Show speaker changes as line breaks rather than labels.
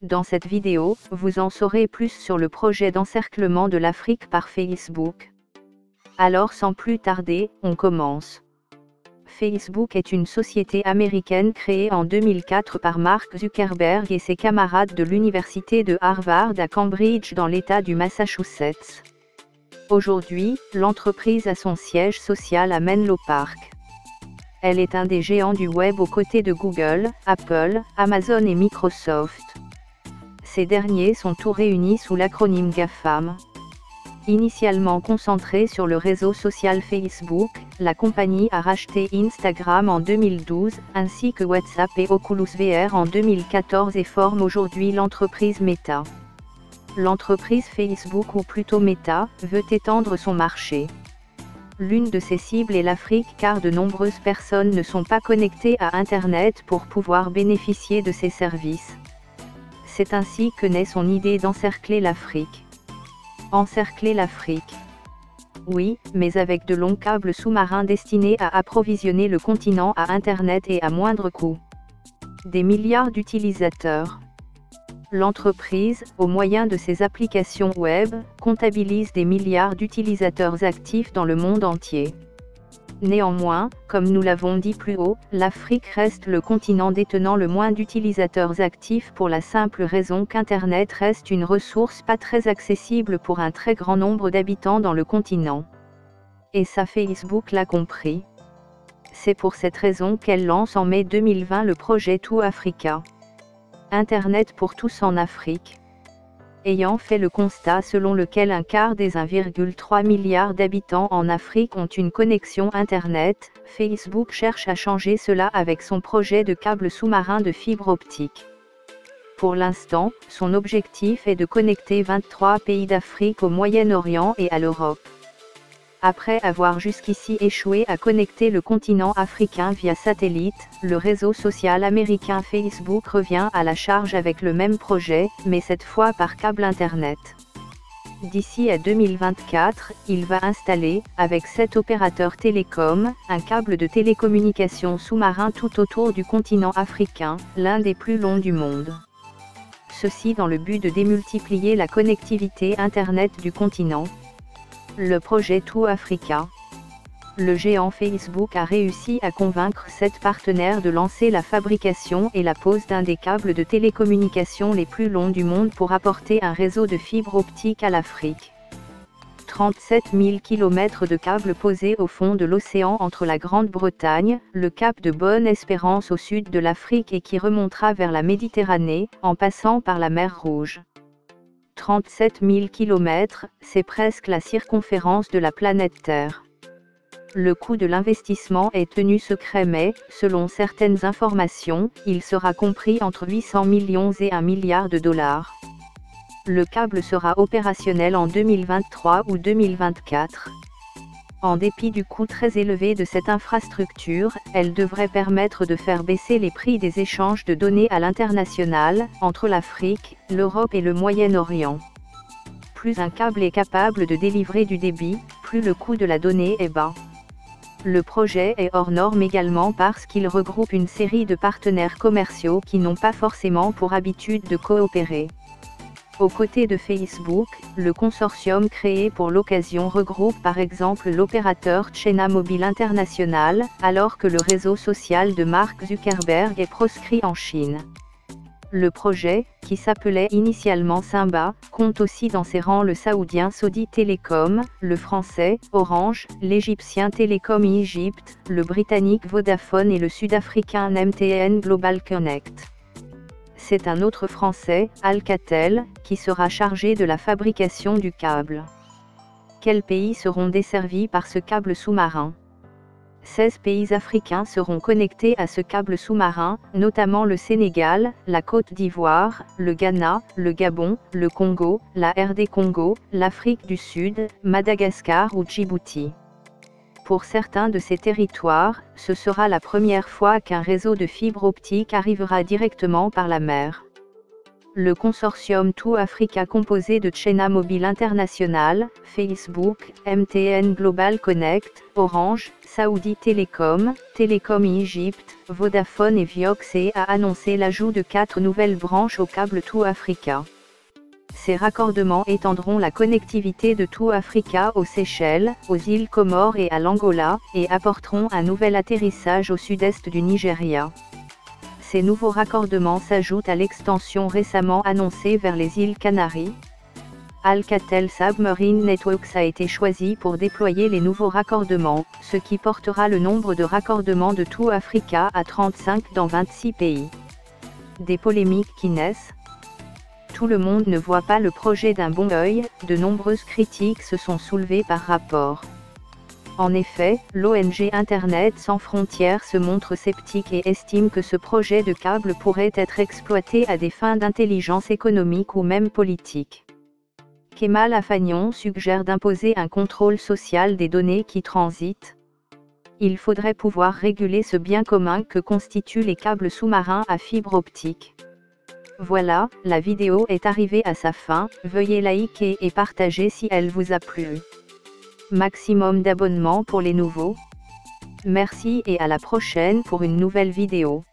Dans cette vidéo, vous en saurez plus sur le projet d'encerclement de l'Afrique par Facebook. Alors sans plus tarder, on commence. Facebook est une société américaine créée en 2004 par Mark Zuckerberg et ses camarades de l'université de Harvard à Cambridge dans l'État du Massachusetts. Aujourd'hui, l'entreprise a son siège social à Menlo Park. Elle est un des géants du web aux côtés de Google, Apple, Amazon et Microsoft. Ces derniers sont tous réunis sous l'acronyme GAFAM. Initialement concentrée sur le réseau social Facebook, la compagnie a racheté Instagram en 2012, ainsi que WhatsApp et Oculus VR en 2014 et forme aujourd'hui l'entreprise Meta. L'entreprise Facebook, ou plutôt Meta, veut étendre son marché. L'une de ses cibles est l'Afrique car de nombreuses personnes ne sont pas connectées à Internet pour pouvoir bénéficier de ses services. C'est ainsi que naît son idée d'encercler l'Afrique. Encercler l'Afrique. Oui, mais avec de longs câbles sous-marins destinés à approvisionner le continent à Internet et à moindre coût. Des milliards d'utilisateurs. L'entreprise, au moyen de ses applications web, comptabilise des milliards d'utilisateurs actifs dans le monde entier. Néanmoins, comme nous l'avons dit plus haut, l'Afrique reste le continent détenant le moins d'utilisateurs actifs pour la simple raison qu'Internet reste une ressource pas très accessible pour un très grand nombre d'habitants dans le continent. Et ça, Facebook l'a compris. C'est pour cette raison qu'elle lance en mai 2020 le projet Tout Africa. Internet pour tous en Afrique. Ayant fait le constat selon lequel un quart des 1,3 milliard d'habitants en Afrique ont une connexion Internet, Facebook cherche à changer cela avec son projet de câble sous-marin de fibre optique. Pour l'instant, son objectif est de connecter 23 pays d'Afrique au Moyen-Orient et à l'Europe. Après avoir jusqu'ici échoué à connecter le continent africain via satellite, le réseau social américain Facebook revient à la charge avec le même projet, mais cette fois par câble Internet. D'ici à 2024, il va installer, avec 7 opérateurs télécoms, un câble de télécommunications sous-marin tout autour du continent africain, l'un des plus longs du monde. Ceci dans le but de démultiplier la connectivité Internet du continent. Le projet Tout Africa. Le géant Facebook a réussi à convaincre 7 partenaires de lancer la fabrication et la pose d'un des câbles de télécommunications les plus longs du monde pour apporter un réseau de fibre optique à l'Afrique. 37 000 km de câbles posés au fond de l'océan entre la Grande-Bretagne, le cap de Bonne-Espérance au sud de l'Afrique et qui remontera vers la Méditerranée, en passant par la mer Rouge. 37 000 km, c'est presque la circonférence de la planète Terre. Le coût de l'investissement est tenu secret mais, selon certaines informations, il sera compris entre 800 millions et 1 milliard de dollars. Le câble sera opérationnel en 2023 ou 2024. En dépit du coût très élevé de cette infrastructure, elle devrait permettre de faire baisser les prix des échanges de données à l'international, entre l'Afrique, l'Europe et le Moyen-Orient. Plus un câble est capable de délivrer du débit, plus le coût de la donnée est bas. Le projet est hors norme également parce qu'il regroupe une série de partenaires commerciaux qui n'ont pas forcément pour habitude de coopérer. Aux côtés de Facebook, le consortium créé pour l'occasion regroupe par exemple l'opérateur China Mobile International, alors que le réseau social de Mark Zuckerberg est proscrit en Chine. Le projet, qui s'appelait initialement Symba, compte aussi dans ses rangs le saoudien Saudi Telecom, le français Orange, l'égyptien Telecom Egypt, le britannique Vodafone et le sud-africain MTN Global Connect. C'est un autre français, Alcatel, qui sera chargé de la fabrication du câble. Quels pays seront desservis par ce câble sous-marin ? 16 pays africains seront connectés à ce câble sous-marin, notamment le Sénégal, la Côte d'Ivoire, le Ghana, le Gabon, le Congo, la RD Congo, l'Afrique du Sud, Madagascar ou Djibouti. Pour certains de ces territoires, ce sera la première fois qu'un réseau de fibre optique arrivera directement par la mer. Le consortium Tout Africa composé de Chena Mobile International, Facebook, MTN Global Connect, Orange, Saudi Telecom, Telecom Egypte, Vodafone et Vioxx a annoncé l'ajout de 4 nouvelles branches au câble Tout Africa. Ces raccordements étendront la connectivité de Tout Africa aux Seychelles, aux îles Comores et à l'Angola, et apporteront un nouvel atterrissage au sud-est du Nigeria. Ces nouveaux raccordements s'ajoutent à l'extension récemment annoncée vers les îles Canaries. Alcatel Submarine Networks a été choisi pour déployer les nouveaux raccordements, ce qui portera le nombre de raccordements de Tout Africa à 35 dans 26 pays. Des polémiques qui naissent. Tout le monde ne voit pas le projet d'un bon œil, de nombreuses critiques se sont soulevées par rapport. En effet, l'ONG Internet sans frontières se montre sceptique et estime que ce projet de câble pourrait être exploité à des fins d'intelligence économique ou même politique. Kemal Afagnon suggère d'imposer un contrôle social des données qui transitent. Il faudrait pouvoir réguler ce bien commun que constituent les câbles sous-marins à fibre optique. Voilà, la vidéo est arrivée à sa fin, veuillez liker et partager si elle vous a plu. Maximum d'abonnements pour les nouveaux. Merci et à la prochaine pour une nouvelle vidéo.